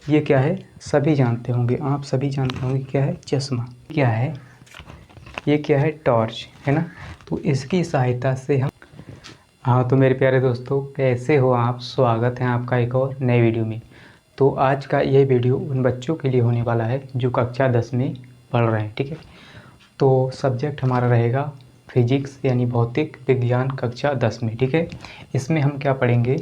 ये क्या है सभी जानते होंगे, आप सभी जानते होंगे क्या है चश्मा। क्या है ये क्या है टॉर्च, है ना। तो इसकी सहायता से हम हाँ तो मेरे प्यारे दोस्तों कैसे हो आप, स्वागत है आपका एक और नए वीडियो में। तो आज का ये वीडियो उन बच्चों के लिए होने वाला है जो कक्षा 10 में पढ़ रहे हैं, ठीक है। तो सब्जेक्ट हमारा रहेगा फिजिक्स यानी भौतिक विज्ञान कक्षा 10 में, ठीक है। इसमें हम क्या पढ़ेंगे,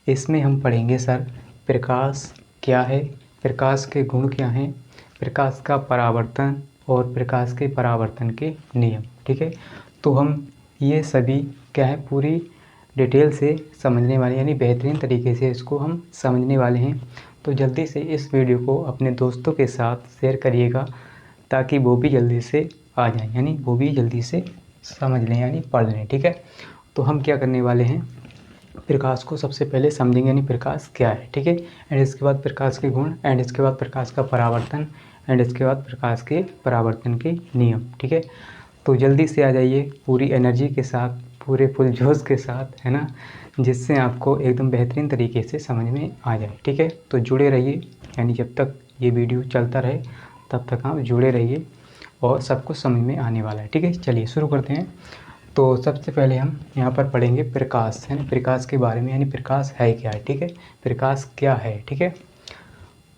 इसमें हम पढ़ेंगे सर प्रकाश क्या है, प्रकाश के गुण क्या हैं, प्रकाश का परावर्तन और प्रकाश के परावर्तन के नियम, ठीक है। तो हम ये सभी क्या है पूरी डिटेल से समझने वाले, यानी बेहतरीन तरीके से इसको हम समझने वाले हैं। तो जल्दी से इस वीडियो को अपने दोस्तों के साथ शेयर करिएगा ताकि वो भी जल्दी से आ जाएं, यानी वो भी जल्दी से समझ लें यानी पढ़ लें, ठीक है। तो हम क्या करने वाले हैं, प्रकाश को सबसे पहले समझेंगे यानी प्रकाश क्या है, ठीक है। एंड इसके बाद प्रकाश के गुण, एंड इसके बाद प्रकाश का परावर्तन, एंड इसके बाद प्रकाश के परावर्तन के नियम, ठीक है। तो जल्दी से आ जाइए पूरी एनर्जी के साथ, पूरे फुल जोश के साथ, है ना, जिससे आपको एकदम बेहतरीन तरीके से समझ में आ जाए, ठीक है। तो जुड़े रहिए, यानी जब तक ये वीडियो चलता रहे तब तक आप जुड़े रहिए और सब कुछ समझ में आने वाला है, ठीक है। चलिए शुरू करते हैं। तो सबसे पहले हम यहाँ पर पढ़ेंगे प्रकाश, है ना, प्रकाश के बारे में, यानी प्रकाश है क्या है, ठीक है। प्रकाश क्या है, ठीक है।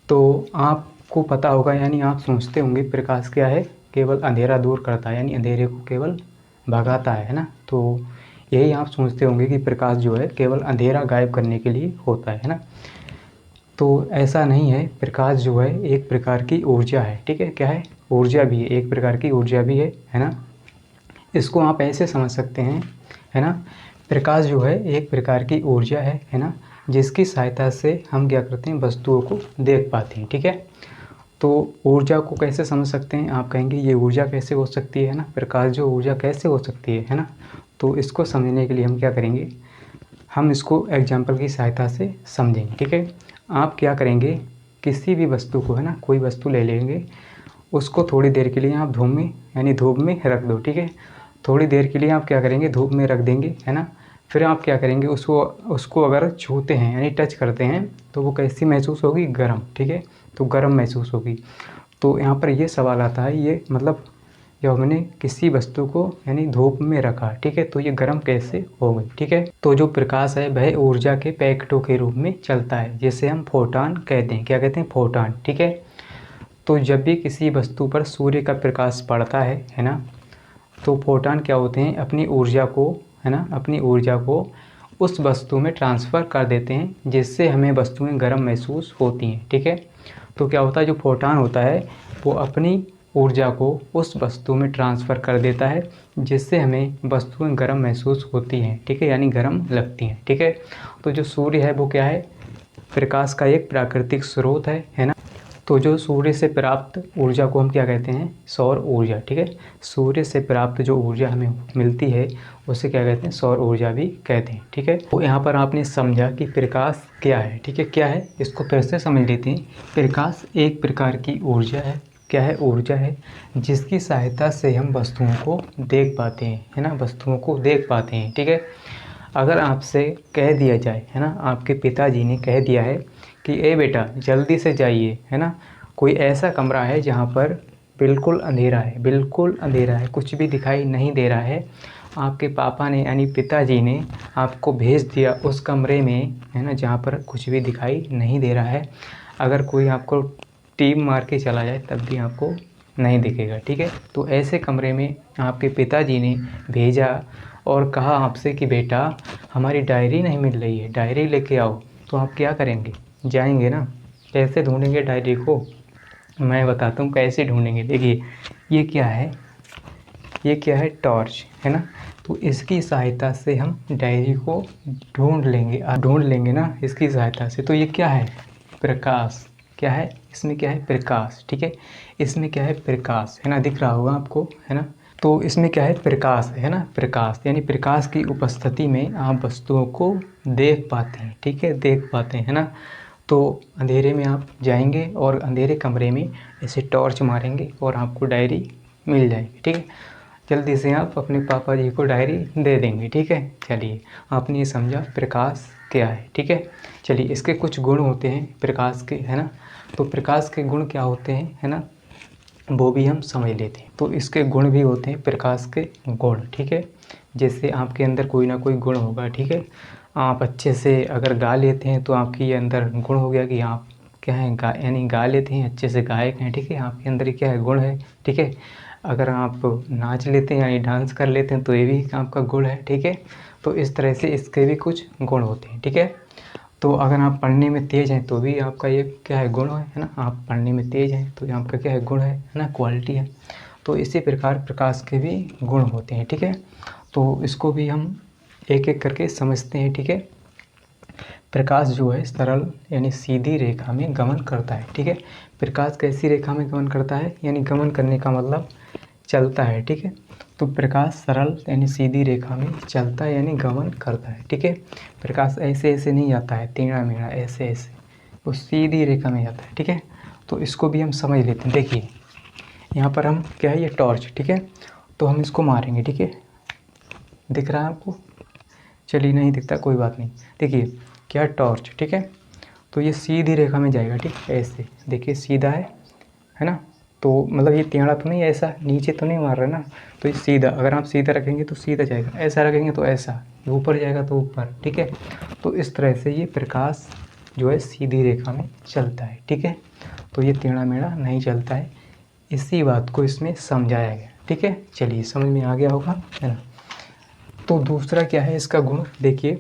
तो आपको पता होगा, यानी आप सोचते होंगे प्रकाश क्या है, केवल अंधेरा दूर करता है, यानी अंधेरे को केवल भगाता है ना। तो यही आप सोचते होंगे कि प्रकाश जो है केवल अंधेरा गायब करने के लिए होता है ना। तो ऐसा नहीं है, प्रकाश जो है एक प्रकार की ऊर्जा है, ठीक है। क्या है, ऊर्जा भी है, एक प्रकार की ऊर्जा भी है ना। इसको आप ऐसे समझ सकते हैं, है ना, प्रकाश जो है एक प्रकार की ऊर्जा है ना, जिसकी सहायता से हम क्या करते हैं वस्तुओं को देख पाते हैं, ठीक है। तो ऊर्जा को कैसे समझ सकते हैं, आप कहेंगे ये ऊर्जा कैसे हो सकती है ना, प्रकाश जो ऊर्जा कैसे हो सकती है ना। तो इसको समझने के लिए हम क्या करेंगे, हम इसको एग्जाम्पल की सहायता से समझेंगे, ठीक है। आप क्या करेंगे, किसी भी वस्तु को, है ना, कोई वस्तु ले लेंगे, उसको थोड़ी देर के लिए आप धूप में यानी धूप में रख दो, ठीक है। थोड़ी देर के लिए आप क्या करेंगे, धूप में रख देंगे, है ना। फिर आप क्या करेंगे, उसको उसको अगर छूते हैं यानी टच करते हैं तो वो कैसी महसूस होगी, गर्म, ठीक है। तो गर्म महसूस होगी। तो यहाँ पर ये सवाल आता है, ये मतलब जब हमने किसी वस्तु को यानी धूप में रखा, ठीक है, तो ये गर्म कैसे हो गई, ठीक है। तो जो प्रकाश है वह ऊर्जा के पैकेटों के रूप में चलता है, जिसे हम फोटॉन कहते हैं। क्या कहते हैं, फोटॉन, ठीक है। तो जब भी किसी वस्तु पर सूर्य का प्रकाश पड़ता है ना, तो फोटॉन क्या होते हैं, अपनी ऊर्जा को, है ना, अपनी ऊर्जा को उस वस्तु में ट्रांसफ़र कर देते हैं, जिससे हमें वस्तुएं गर्म महसूस होती हैं, ठीक है। तो क्या होता है, जो फोटॉन होता है वो अपनी ऊर्जा को उस वस्तु में ट्रांसफ़र कर देता है, जिससे हमें वस्तुएं गर्म महसूस होती हैं, ठीक है, यानी गर्म लगती हैं, ठीक है। तो जो सूर्य है वो क्या है, प्रकाश का एक प्राकृतिक स्रोत है ना। तो जो सूर्य से प्राप्त ऊर्जा को हम क्या कहते हैं, सौर ऊर्जा, ठीक है। सूर्य से प्राप्त जो ऊर्जा हमें मिलती है उसे क्या कहते हैं, सौर ऊर्जा भी कहते हैं, ठीक है। तो यहाँ पर आपने समझा कि प्रकाश क्या है, ठीक है, क्या है, इसको फिर से समझ लेते हैं। प्रकाश एक प्रकार की ऊर्जा है, क्या है, ऊर्जा है, जिसकी सहायता से हम वस्तुओं को देख पाते हैं, है ना, वस्तुओं को देख पाते हैं, ठीक है। अगर आपसे कह दिया जाए, है ना, आपके पिताजी ने कह दिया है कि ए बेटा जल्दी से जाइए, है ना, कोई ऐसा कमरा है जहाँ पर बिल्कुल अंधेरा है, बिल्कुल अंधेरा है, कुछ भी दिखाई नहीं दे रहा है, आपके पापा ने यानी पिताजी ने आपको भेज दिया उस कमरे में, है ना, जहाँ पर कुछ भी दिखाई नहीं दे रहा है। अगर कोई आपको टीम मार के चला जाए तब भी आपको नहीं दिखेगा, ठीक है। तो ऐसे कमरे में आपके पिताजी ने भेजा और कहा आपसे कि बेटा हमारी डायरी नहीं मिल रही है, डायरी लेके आओ। तो आप क्या करेंगे, जाएंगे ना। कैसे ढूंढेंगे डायरी को, मैं बताता हूँ कैसे ढूंढेंगे। देखिए ये क्या है, ये क्या है, टॉर्च, है ना। तो इसकी सहायता से हम डायरी को ढूंढ लेंगे ना इसकी सहायता से। तो ये क्या है, प्रकाश, क्या है, इसमें क्या है, प्रकाश, ठीक है। इसमें क्या है, प्रकाश, है ना, दिख रहा होगा आपको, है ना। तो इसमें क्या है, प्रकाश, है ना, प्रकाश यानी प्रकाश की उपस्थिति में आप वस्तुओं को देख पाते हैं, ठीक है, देख पाते हैं, है ना। तो अंधेरे में आप जाएंगे और अंधेरे कमरे में ऐसे टॉर्च मारेंगे और आपको डायरी मिल जाएगी, ठीक है। जल्दी से आप अपने पापा जी को डायरी दे देंगे। ठीक है, चलिए आपने ये समझा प्रकाश क्या है। ठीक है, चलिए इसके कुछ गुण होते हैं प्रकाश के, है ना। तो प्रकाश के गुण क्या होते हैं, है ना, वो भी हम समझ लेते हैं। तो इसके गुण भी होते हैं प्रकाश के गुण। ठीक है, जैसे आपके अंदर कोई ना कोई गुण होगा। ठीक है, आप अच्छे से अगर गा लेते हैं तो आपके ये अंदर गुण हो गया कि आप क्या हैं, यानी गा लेते हैं, अच्छे से गायक हैं। ठीक है, आपके अंदर ये क्या है, गुण है। ठीक है, अगर आप नाच लेते हैं यानी डांस कर लेते हैं तो ये भी आपका गुण है। ठीक है, तो इस तरह से इसके भी कुछ गुण होते हैं। ठीक है, तो अगर आप पढ़ने में तेज़ हैं तो भी आपका ये क्या है, गुण है ना। आप पढ़ने में तेज़ हैं तो ये आपका क्या है, गुण है ना, क्वालिटी है। तो इसी प्रकार प्रकाश के भी गुण होते हैं। ठीक है, तो इसको भी हम एक एक करके समझते हैं। ठीक है, प्रकाश जो है सरल यानी सीधी रेखा में गमन करता है। ठीक है, प्रकाश कैसी रेखा में गमन करता है, यानी गमन करने का मतलब चलता है। ठीक है, तो प्रकाश सरल यानी सीधी रेखा में चलता है यानी गमन करता है। ठीक है, प्रकाश ऐसे ऐसे नहीं जाता है टेढ़ा मेढ़ा, ऐसे ऐसे, वो सीधी रेखा में जाता है। ठीक है, तो इसको भी हम समझ लेते हैं। देखिए यहाँ पर हम क्या है, ये टॉर्च। ठीक है, तो हम इसको मारेंगे। ठीक है, दिख रहा है आपको, चलिए नहीं दिखता कोई बात नहीं। देखिए क्या टॉर्च। ठीक है, तो ये सीधी रेखा में जाएगा। ठीक है, ऐसे देखिए सीधा है ना। तो मतलब ये टेढ़ा तो नहीं, ऐसा नीचे तो नहीं मार रहा ना। तो ये सीधा, अगर आप सीधा रखेंगे तो सीधा जाएगा, ऐसा रखेंगे तो ऐसा, ऊपर जाएगा तो ऊपर। ठीक है, तो इस तरह से ये प्रकाश जो है सीधी रेखा में चलता है। ठीक है, तो ये टेढ़ा मेढ़ा नहीं चलता है, इसी बात को इसमें समझाया गया। ठीक है, चलिए समझ में आ गया होगा, है ना। तो दूसरा क्या है इसका गुण, देखिए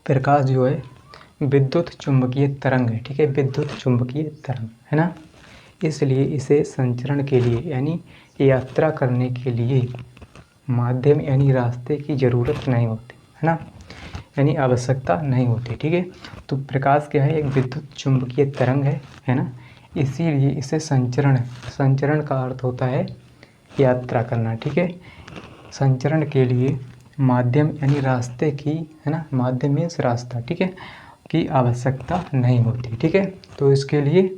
प्रकाश जो है विद्युत चुंबकीय तरंग है। ठीक है, विद्युत चुंबकीय तरंग है ना, इसलिए इसे संचरण के लिए यानी यात्रा करने के लिए माध्यम यानी रास्ते की ज़रूरत नहीं होती, है ना, यानी आवश्यकता नहीं होती। ठीक है, तो प्रकाश क्या है, एक विद्युत चुंबकीय तरंग है ना, इसीलिए इसे संचरण, संचरण का अर्थ होता है यात्रा करना। ठीक है, संचरण के लिए माध्यम यानी रास्ते की, है ना, माध्यम मीन्स रास्ता, ठीक है, की आवश्यकता नहीं होती। ठीक है, तो इसके लिए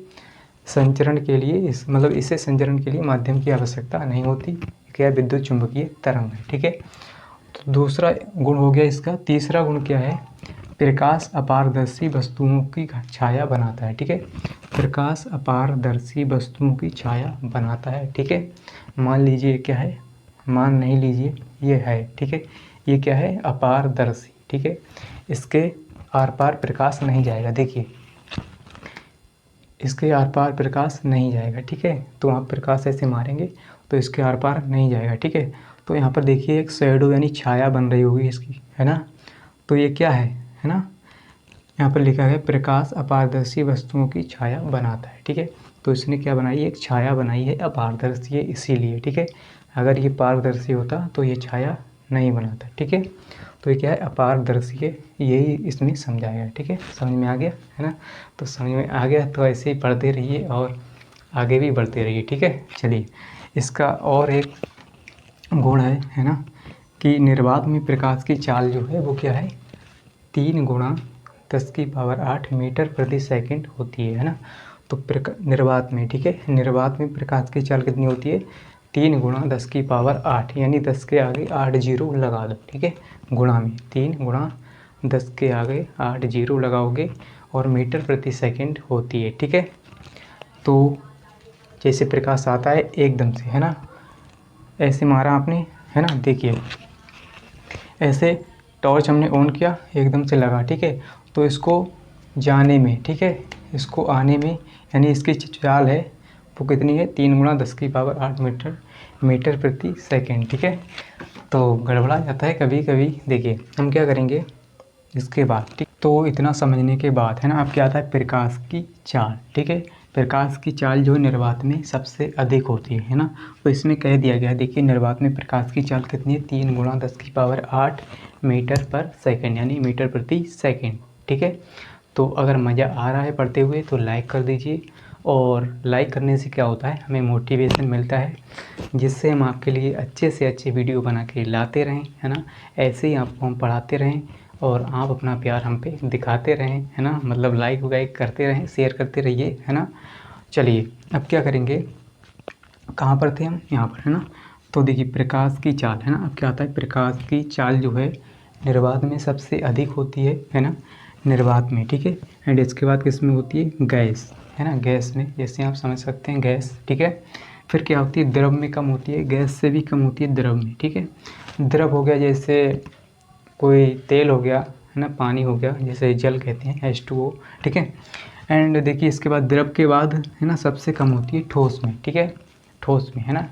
संचरण के लिए इस मतलब इसे संचरण के लिए माध्यम की आवश्यकता नहीं होती। क्या विद्युत चुंबकीय तरंग है। ठीक है, तो दूसरा गुण हो गया इसका। तीसरा गुण क्या है, प्रकाश अपारदर्शी वस्तुओं की छाया बनाता है। ठीक है, प्रकाश अपारदर्शी वस्तुओं की छाया बनाता है। ठीक है, मान लीजिए क्या है, मान नहीं लीजिए ये है। ठीक है, ये क्या है, अपारदर्शी। ठीक है, इसके आर पार प्रकाश नहीं जाएगा। देखिए इसके आर पार प्रकाश नहीं जाएगा। ठीक है, तो आप प्रकाश ऐसे मारेंगे तो इसके आर पार नहीं जाएगा। ठीक है, तो यहाँ पर देखिए एक शैडो यानी छाया बन रही होगी इसकी, है ना। तो ये क्या है ना, यहाँ पर लिखा है प्रकाश अपारदर्शी वस्तुओं की छाया बनाता है। ठीक है, तो इसने क्या बनाई, एक छाया बनाई है, अपारदर्शी है इसीलिए। ठीक है, अगर ये पारदर्शी होता तो ये छाया नहीं बनाता। ठीक है, तो ये क्या है, अपारदर्शी है, यही इसमें समझाया है। ठीक है, समझ में आ गया, है ना। तो समझ में आ गया तो ऐसे ही पढ़ते रहिए और आगे भी बढ़ते रहिए। ठीक है, चलिए इसका और एक गुण है ना, कि निर्वात में प्रकाश की चाल जो है वो क्या है, 3 गुणा 10⁸ मीटर प्रति सेकंड होती है ना। तो निर्वात में, ठीक है, निर्वात में प्रकाश की चाल कितनी होती है, 3 गुणा 10⁸ यानी 10 के आगे 8 जीरो लगा दो। ठीक है, गुणा में 3 गुणा 10 के आगे 8 जीरो लगाओगे और मीटर प्रति सेकंड होती है। ठीक है, तो जैसे प्रकाश आता है एकदम से, है ना, ऐसे मारा आपने, है ना, देखिए ऐसे टॉर्च हमने ऑन किया, एकदम से लगा। ठीक है, तो इसको जाने में, ठीक है, इसको आने में यानी इसकी चाल है वो कितनी है, 3 गुणा 10⁸ मीटर प्रति सेकंड। ठीक है, तो गड़बड़ा जाता है कभी कभी। देखिए हम क्या करेंगे इसके बाद, ठीक, तो इतना समझने के बाद, है ना, अब क्या आता है प्रकाश की चाल। ठीक है, प्रकाश की चाल जो निर्वात में सबसे अधिक होती है ना, तो इसमें कह दिया गया है। देखिए निर्वात में प्रकाश की चाल कितनी है, 3 गुणा 10⁸ मीटर पर सेकंड यानी मीटर प्रति सेकंड। ठीक है, तो अगर मज़ा आ रहा है पढ़ते हुए तो लाइक कर दीजिए, और लाइक करने से क्या होता है, हमें मोटिवेशन मिलता है, जिससे हम आपके लिए अच्छे से अच्छे वीडियो बना के लाते रहें, है ना। ऐसे ही आपको हम पढ़ाते रहें और आप अपना प्यार हम पे दिखाते रहें, है ना, मतलब लाइक वाइक करते रहें, शेयर करते रहिए, है ना। चलिए अब क्या करेंगे, कहाँ पर थे हम, यहाँ पर, है ना। तो देखिए प्रकाश की चाल है ना, अब क्या आता है, प्रकाश की चाल जो है निर्वात में सबसे अधिक होती है ना, निर्वात में, ठीक है। एंड इसके बाद किस में होती है, गैस, है ना, गैस में, जैसे आप समझ सकते हैं गैस, ठीक है। फिर क्या होती है, द्रव में कम होती है, गैस से भी कम होती है द्रव में, ठीक है। द्रव हो गया जैसे कोई तेल हो गया, है ना, पानी हो गया, जैसे जल कहते हैं H2O, ठीक है। एंड देखिए इसके बाद द्रव के बाद है ना सबसे कम होती है ठोस में, ठीक है, ठोस में, है ना।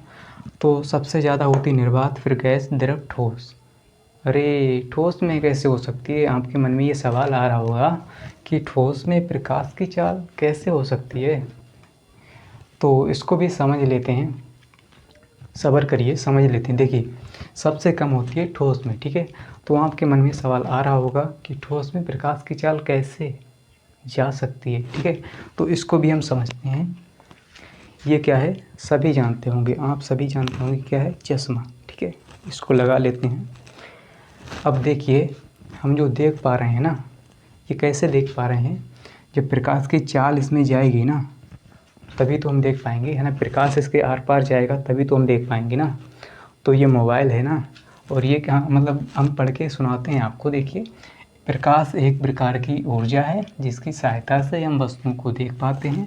तो सबसे ज़्यादा होती है निर्वात, फिर गैस, द्रव, ठोस। अरे ठोस में कैसे हो सकती है, आपके मन में ये सवाल आ रहा होगा कि ठोस में प्रकाश की चाल कैसे हो सकती है। तो इसको भी समझ लेते हैं, सब्र करिए, समझ लेते हैं। देखिए सबसे कम होती है ठोस में, ठीक है। तो आपके मन में सवाल आ रहा होगा कि ठोस में प्रकाश की चाल कैसे जा सकती है, ठीक है। तो इसको भी हम समझते हैं। ये क्या है, सभी जानते होंगे, आप सभी जानते होंगे क्या है, चश्मा, ठीक है। इसको लगा लेते हैं। अब देखिए हम जो देख पा रहे हैं ना, ये कैसे देख पा रहे हैं, जब प्रकाश की चाल इसमें जाएगी ना तभी तो हम देख पाएंगे, है ना। प्रकाश इसके आर पार जाएगा तभी तो हम देख पाएंगे ना। तो ये मोबाइल है ना, और ये क्या मतलब हम पढ़ के सुनाते हैं आपको। देखिए प्रकाश एक प्रकार की ऊर्जा है जिसकी सहायता से हम वस्तुओं को देख पाते हैं।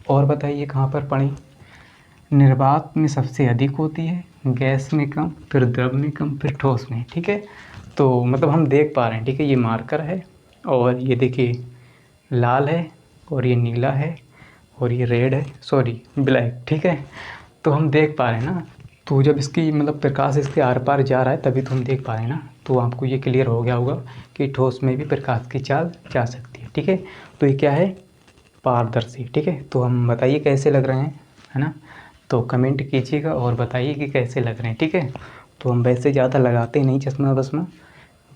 और बताइए कहाँ पर पढ़ें, निर्वात में सबसे अधिक होती है, गैस में कम, फिर द्रव में कम, फिर ठोस में, ठीक है। तो मतलब हम देख पा रहे हैं, ठीक है। ये मार्कर है और ये देखिए लाल है और ये नीला है और ये रेड है, सॉरी ब्लैक, ठीक है। तो हम देख पा रहे हैं ना, तो जब इसकी मतलब प्रकाश इसके आर पार जा रहा है तभी तो हम देख पा रहे हैं ना। तो आपको ये क्लियर हो गया होगा कि ठोस में भी प्रकाश की चाल जा सकती है, ठीक है। तो ये क्या है, पारदर्शी, ठीक है। तो हम बताइए कैसे लग रहे हैं, है ना। तो कमेंट कीजिएगा और बताइए कि कैसे लग रहे हैं, ठीक है। तो हम वैसे ज़्यादा लगाते नहीं चश्मा वश्मा,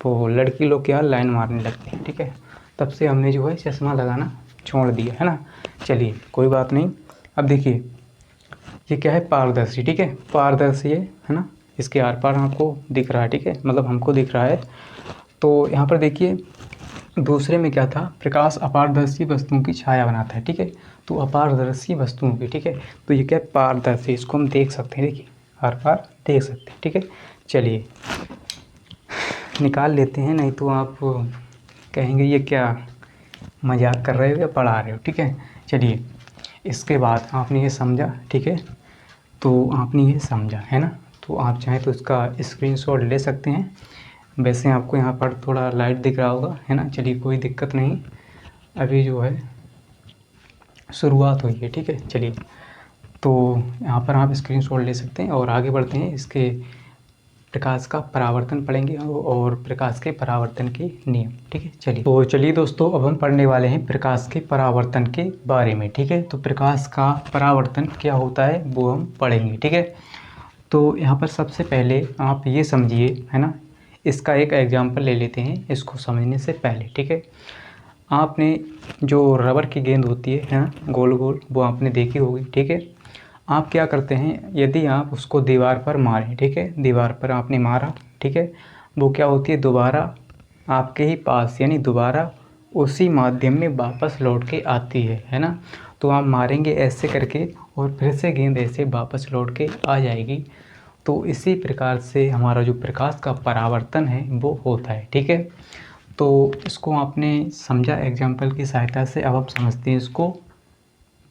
वो लड़की लोग क्या लाइन मारने लगती हैं, ठीक है। तब से हमने जो है चश्मा लगाना छोड़ दिया, है ना। चलिए कोई बात नहीं। अब देखिए ये क्या है, पारदर्शी, ठीक है, पारदर्शी है ना। इसके आर पार आपको दिख रहा है, ठीक है, मतलब हमको दिख रहा है। तो यहाँ पर देखिए दूसरे में क्या था, प्रकाश अपारदर्शी वस्तुओं की छाया बनाता है, ठीक है। तो अपारदर्शी वस्तुओं की, ठीक है। तो ये क्या है, पारदर्शी, इसको हम देख सकते हैं, देखिए आर पार देख सकते हैं, ठीक है। चलिए निकाल लेते हैं, नहीं तो आप कहेंगे ये क्या मजाक कर रहे हो या पढ़ा रहे हो, ठीक है। चलिए इसके बाद आपने ये समझा, ठीक है। तो आपने ये समझा है ना, तो आप चाहें तो इसका स्क्रीनशॉट ले सकते हैं। वैसे आपको यहाँ पर थोड़ा लाइट दिख रहा होगा, है ना। चलिए कोई दिक्कत नहीं, अभी जो है शुरुआत हुई है, ठीक है। चलिए तो यहाँ पर आप स्क्रीनशॉट ले सकते हैं और आगे बढ़ते हैं। इसके प्रकाश का परावर्तन पढ़ेंगे और प्रकाश के परावर्तन के नियम, ठीक है। चलिए दोस्तों अब हम पढ़ने वाले हैं प्रकाश के परावर्तन के बारे में, ठीक है। तो प्रकाश का परावर्तन क्या होता है वो हम पढ़ेंगे, ठीक है। तो यहाँ पर सबसे पहले आप ये समझिए, है ना, इसका एक एग्जाम्पल ले लेते हैं इसको समझने से पहले, ठीक है। आपने जो रबर की गेंद होती है ना, गोल गोल, वो आपने देखी होगी, ठीक है। आप क्या करते हैं, यदि आप उसको दीवार पर मारें, ठीक है, दीवार पर आपने मारा, ठीक है, वो क्या होती है, दोबारा आपके ही पास, यानी दोबारा उसी माध्यम में वापस लौट के आती है ना। तो आप मारेंगे ऐसे करके और फिर से गेंद ऐसे वापस लौट के आ जाएगी। तो इसी प्रकार से हमारा जो प्रकाश का परावर्तन है वो होता है, ठीक है। तो इसको आपने समझा एग्जाम्पल की सहायता से, अब आप समझते हैं इसको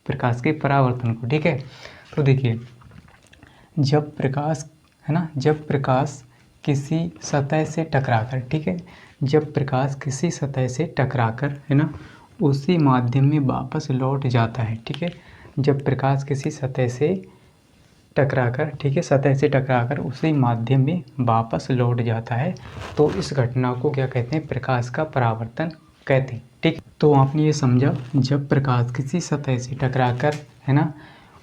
प्रकाश के परावर्तन को, ठीक है। तो देखिए जब प्रकाश, है ना, जब प्रकाश किसी सतह से टकराकर, ठीक है, जब प्रकाश किसी सतह से टकराकर, है ना, उसी माध्यम में वापस लौट जाता है, ठीक है। जब प्रकाश किसी सतह से टकराकर, ठीक है, सतह से टकराकर उसी माध्यम में वापस लौट जाता है, तो इस घटना को क्या कहते हैं, प्रकाश का परावर्तन कहते हैं, ठीक। तो आपने ये समझा, जब प्रकाश किसी सतह से टकराकर, है ना,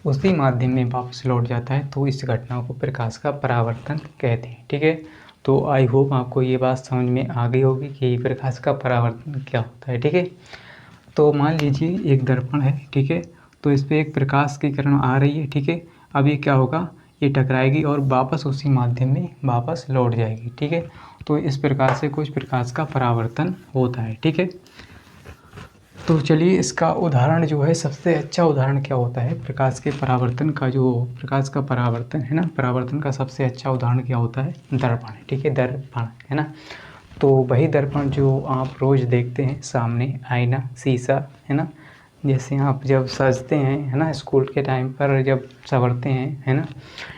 उसी माध्यम में वापस लौट जाता है तो इस घटना को प्रकाश का परावर्तन कहते हैं, ठीक है। तो आई होप आपको ये बात समझ में आ गई होगी कि प्रकाश का परावर्तन क्या होता है, ठीक है। तो मान लीजिए एक दर्पण है, ठीक है, तो इस पर एक प्रकाश की किरण आ रही है, ठीक है। अब ये क्या होगा, ये टकराएगी और वापस उसी माध्यम में वापस लौट जाएगी, ठीक है। तो इस प्रकार से कुछ प्रकाश का परावर्तन होता है, ठीक है। तो चलिए इसका उदाहरण जो है, सबसे अच्छा उदाहरण क्या होता है प्रकाश के परावर्तन का, जो प्रकाश का परावर्तन है ना, परावर्तन का सबसे अच्छा उदाहरण क्या होता है, दर्पण, ठीक है, दर्पण है ना। तो वही दर्पण जो आप रोज़ देखते हैं सामने, आईना, शीशा, है ना। जैसे आप जब सजते हैं, है ना, स्कूल के टाइम पर जब संवरते हैं, है ना,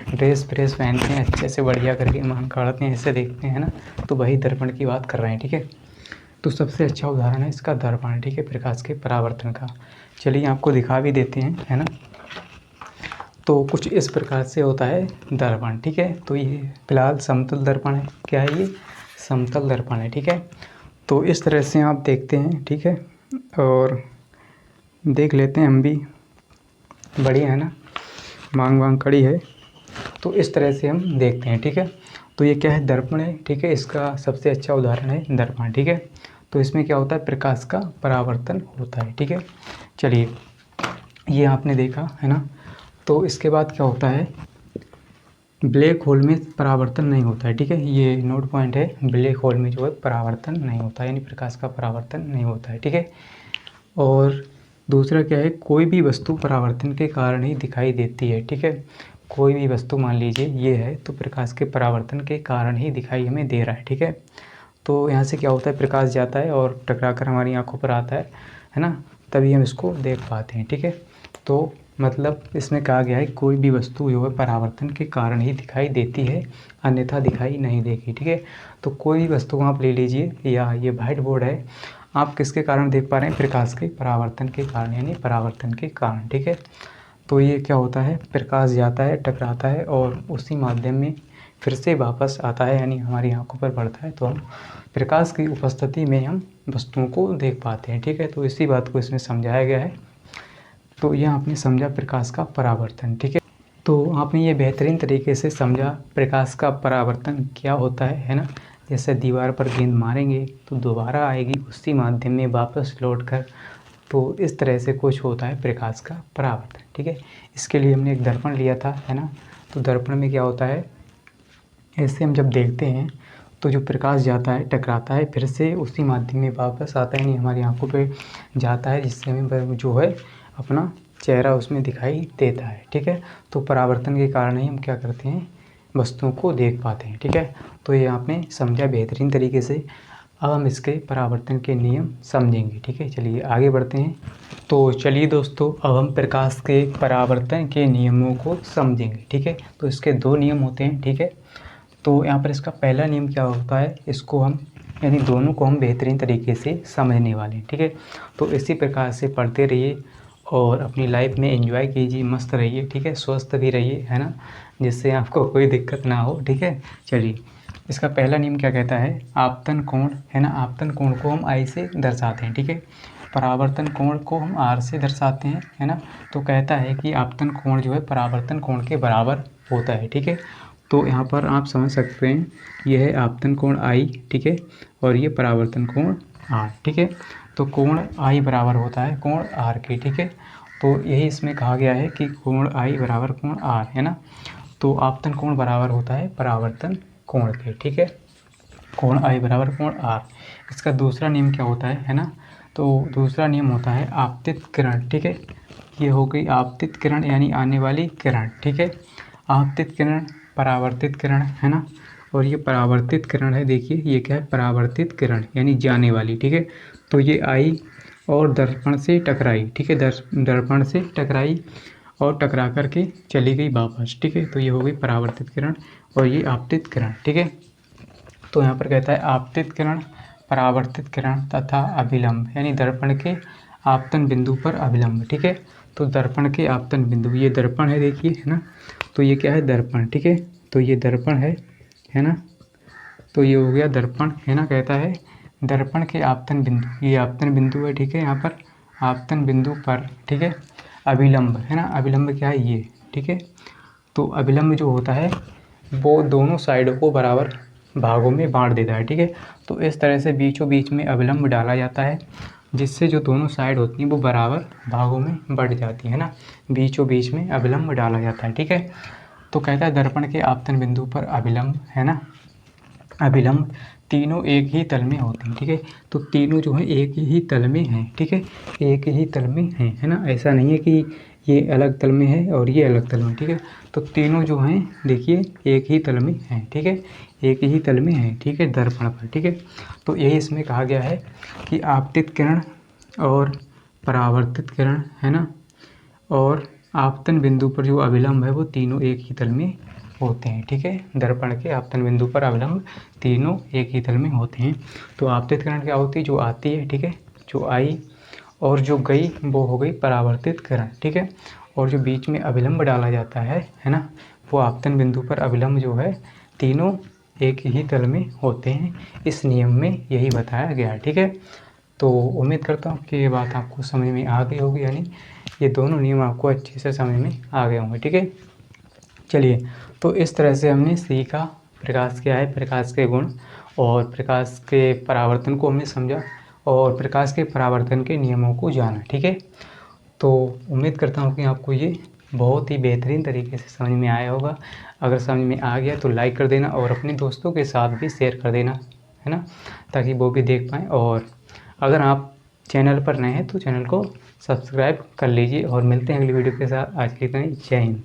ड्रेस व्रेस पहनते हैं, अच्छे से बढ़िया करके मान काढ़ते हैं, ऐसे देखते हैं ना, तो वही दर्पण की बात कर रहे हैं, ठीक है। तो सबसे अच्छा उदाहरण है इसका दर्पण, ठीक है, प्रकाश के परावर्तन का। चलिए आपको दिखा भी देते हैं, है ना। तो कुछ इस प्रकार से होता है दर्पण, ठीक है। तो ये फिलहाल समतल दर्पण है, क्या है ये, समतल दर्पण है, ठीक है। तो इस तरह से आप देखते हैं, ठीक है, और देख लेते हैं हम भी, बढ़िया है ना, मांग वांग कड़ी है, तो इस तरह से हम देखते हैं, ठीक है। तो ये क्या है, दर्पण है, ठीक है, इसका सबसे अच्छा उदाहरण है दर्पण, ठीक है। तो इसमें क्या होता है, प्रकाश का परावर्तन होता है, ठीक है। चलिए ये आपने देखा, है ना। तो इसके बाद क्या होता है, ब्लैक होल में परावर्तन नहीं होता है, ठीक है, ये नोट पॉइंट है, ब्लैक होल में जो है परावर्तन नहीं होता है, यानी प्रकाश का परावर्तन नहीं होता है, ठीक है। और दूसरा क्या है, कोई भी वस्तु परावर्तन के कारण ही दिखाई देती है, ठीक है। कोई भी वस्तु मान लीजिए ये है, तो प्रकाश के परावर्तन के कारण ही दिखाई हमें दे रहा है, ठीक है। तो यहाँ से क्या होता है, प्रकाश जाता है और टकराकर हमारी आंखों पर आता है ना, तभी हम इसको देख पाते हैं, ठीक है। तो मतलब इसमें कहा गया है कोई भी वस्तु जो है परावर्तन के कारण ही दिखाई देती है, अन्यथा दिखाई नहीं देगी, ठीक है। तो कोई भी वस्तु आप ले लीजिए, या ये व्हाइट बोर्ड है, आप किसके कारण देख पा रहे हैं, प्रकाश के परावर्तन के कारण, यानी परावर्तन के कारण, ठीक है। तो ये क्या होता है, प्रकाश जाता है, टकराता है और उसी माध्यम में फिर से वापस आता है, यानी हमारी आंखों पर पड़ता है, तो हम प्रकाश की उपस्थिति में हम वस्तुओं को देख पाते हैं, ठीक है। तो इसी बात को इसमें समझाया गया है। तो यह आपने समझा प्रकाश का परावर्तन, ठीक है। तो आपने ये बेहतरीन तरीके से समझा प्रकाश का परावर्तन क्या होता है ना। जैसे दीवार पर गेंद मारेंगे तो दोबारा आएगी उसी माध्यम में वापस लौटकर, तो इस तरह से कुछ होता है प्रकाश का परावर्तन, ठीक है। इसके लिए हमने एक दर्पण लिया था, है ना। तो दर्पण में क्या होता है, ऐसे हम जब देखते हैं तो जो प्रकाश जाता है, टकराता है, फिर से उसी माध्यम में वापस आता है, यानी हमारी आंखों पे जाता है, जिससे हमें जो है अपना चेहरा उसमें दिखाई देता है, ठीक है। तो परावर्तन के कारण ही हम क्या करते हैं, वस्तुओं को देख पाते हैं, ठीक है। तो ये आपने समझा बेहतरीन तरीके से। अब हम इसके परावर्तन के नियम समझेंगे, ठीक है। चलिए आगे बढ़ते हैं। तो चलिए दोस्तों, अब हम प्रकाश के परावर्तन के नियमों को समझेंगे, ठीक है। तो इसके दो नियम होते हैं, ठीक है। तो यहाँ पर इसका पहला नियम क्या होता है, इसको हम, यानी दोनों को हम बेहतरीन तरीके से समझने वाले हैं, ठीक है। तो इसी प्रकार से पढ़ते रहिए और अपनी लाइफ में एंजॉय कीजिए, मस्त रहिए, ठीक है, स्वस्थ भी रहिए, है ना, जिससे आपको कोई दिक्कत ना हो, ठीक है। चलिए इसका पहला नियम क्या कहता है, आपतन कोण, है ना, आपतन कोण को हम आई से दर्शाते हैं, ठीक है। परावर्तन कोण को हम आर से दर्शाते हैं, है ना। तो कहता है कि आपतन कोण जो है परावर्तन कोण के बराबर होता है, ठीक है। तो यहाँ पर आप समझ सकते हैं, यह है आपतन कोण आई, ठीक है, और ये परावर्तन कोण आर, ठीक है। तो कोण आई बराबर होता है कोण आर के, ठीक है। तो यही इसमें कहा गया है कि कोण आई बराबर कोण आर, है ना। तो आपतन कोण बराबर होता है परावर्तन कोण के, ठीक है। कोण आई बराबर कोण आर। इसका दूसरा नियम क्या होता है ना। तो दूसरा नियम होता है आपतित किरण, ठीक है। ये हो गई आपतित किरण, यानी आने वाली किरण, ठीक है। आपतित किरण, परावर्तित किरण, है ना। और ये परावर्तित किरण है, देखिए ये क्या है, परावर्तित किरण यानी जाने वाली, ठीक है। तो ये आई और दर्पण से टकराई, ठीक है, दर्पण से टकराई और टकरा करके चली गई वापस, ठीक है। तो ये हो गई परावर्तित किरण और ये आपतित किरण, ठीक है। तो यहाँ पर कहता है आपतित किरण, परावर्तित किरण तथा अभिलंब, यानी दर्पण के आपतन बिंदु पर अभिलंब, ठीक है। तो दर्पण के आपतन बिंदु, ये दर्पण है, देखिए, है ना। तो ये क्या है, दर्पण, ठीक है। तो ये दर्पण है ना। तो ये हो गया दर्पण, है ना। कहता है दर्पण के आपतन बिंदु, ये आपतन बिंदु है, ठीक है। यहाँ पर आपतन बिंदु पर, ठीक है, अभिलंब, है ना। अभिलंब क्या है, ये, ठीक है। तो अभिलंब जो होता है वो दोनों साइडों को बराबर भागों में बांट देता है, ठीक है। तो इस तरह से बीचों बीच में अभिलंब डाला जाता है, जिससे जो दोनों साइड होती हैं वो बराबर भागों में बढ़ जाती है ना। बीचों बीच में अभिलंब डाला जाता है, ठीक है। तो कहता है दर्पण के आपतन बिंदु पर अभिलंब, है ना, अभिलंब तीनों एक ही तल में होते हैं, ठीक है। तो तीनों जो है एक ही तल में हैं, ठीक है, एक ही तल में हैं, है ना। ऐसा नहीं है कि ये अलग तल में है और ये अलग तल में, ठीक है। तो तीनों जो हैं देखिए एक ही तल में हैं, ठीक है, एक ही तल में हैं, ठीक है, दर्पण पर, ठीक है। तो यही इसमें कहा गया है कि आपतित किरण और परावर्तित किरण, है ना, और आपतन बिंदु पर जो अभिलंब है वो तीनों एक ही तल में होते हैं, ठीक है। दर्पण के आपतन बिंदु पर अभिलंब तीनों एक ही तल में होते हैं। तो आपतित किरण क्या होती है, जो आती है, ठीक है, जो आई, और जो गई वो हो गई परावर्तित किरण, ठीक है। और जो बीच में अभिलंब डाला जाता है ना, वो आपतन बिंदु पर अभिलंब जो है तीनों एक ही तल में होते हैं। इस नियम में यही बताया गया है, ठीक है। तो उम्मीद करता हूँ कि ये बात आपको समझ में आ गई होगी, यानी ये दोनों नियम आपको अच्छे से समझ में आ गए होंगे, ठीक है। चलिए, तो इस तरह से हमने सीखा प्रकाश क्या है, प्रकाश के गुण, और प्रकाश के परावर्तन को हमने समझा, और प्रकाश के परावर्तन के नियमों को जाना, ठीक है। तो उम्मीद करता हूँ कि आपको ये बहुत ही बेहतरीन तरीके से समझ में आया होगा। अगर समझ में आ गया तो लाइक कर देना और अपने दोस्तों के साथ भी शेयर कर देना, है ना, ताकि वो भी देख पाएँ। और अगर आप चैनल पर नए हैं तो चैनल को सब्सक्राइब कर लीजिए, और मिलते हैं अगली वीडियो के साथ। आज के लिए इतना ही। जय हिंद।